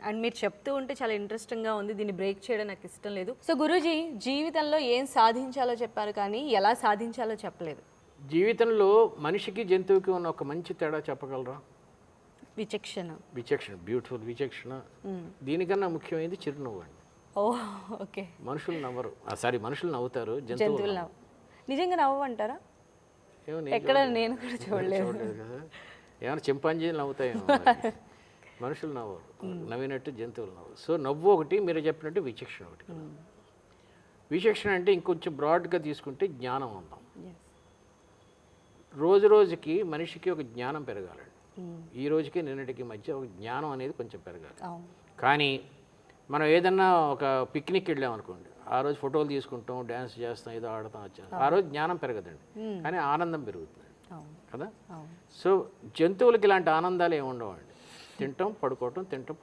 And మీరు చెప్తూ ఉంటే చాలా ఇంట్రెస్టింగ్గా ఉంది, దీన్ని బ్రేక్ చేయడం నాకు ఇష్టం లేదు. సో గురూజీ, జీవితంలో ఏం సాధించాలో చెప్పారు కానీ ఎలా సాధించాలో చెప్పలేదు. జీవితంలో మనిషికి జంతువుకి ఉన్న ఒక మంచి తేడా చెప్పగలరా? విచక్షణ. విచక్షణ, బ్యూటిఫుల్ విచక్షణ. దీనికన్నా ముఖ్యమైనది చిరునవ్వు అండి. ఓ ఓకే. మనుషులు నవ్వరు, మనుషులు నవ్వుతారు, జంతువులు జంతువులు నవ్వు. నిజంగా నవ్వంటారా? ఏమో ఎక్కడ నేను కూడా చూడలేదు. చూడలేదు కదా. ఏమైనా చింపాంజీలు నవ్వుతాయేమో మనుషులు నవ్వరు, నవ్వినట్టు జంతువులు నవ్వరు. సో నవ్వు ఒకటి, మీరు చెప్పినట్టు విచక్షణ ఒకటి. విచక్షణ అంటే ఇంకొంచెం బ్రాడ్గా తీసుకుంటే జ్ఞానం అందాం. రోజు రోజుకి మనిషికి ఒక జ్ఞానం పెరగాలండి. ఈ రోజుకి నిన్నటికి మధ్య ఒక జ్ఞానం అనేది కొంచెం పెరగాలి. కానీ మనం ఏదన్నా ఒక పిక్నిక్ వెళ్ళామనుకోండి, ఆ రోజు ఫోటోలు తీసుకుంటాం, డ్యాన్స్ చేస్తాం, ఏదో ఆడతాం, వచ్చాం, ఆ రోజు జ్ఞానం పెరగదండి, కానీ ఆనందం పెరుగుతుంది కదా. సో జంతువులకి ఇలాంటి ఆనందాలు ఏమి ఉండవండి. తింటాం పడుకోవటం, తింటాం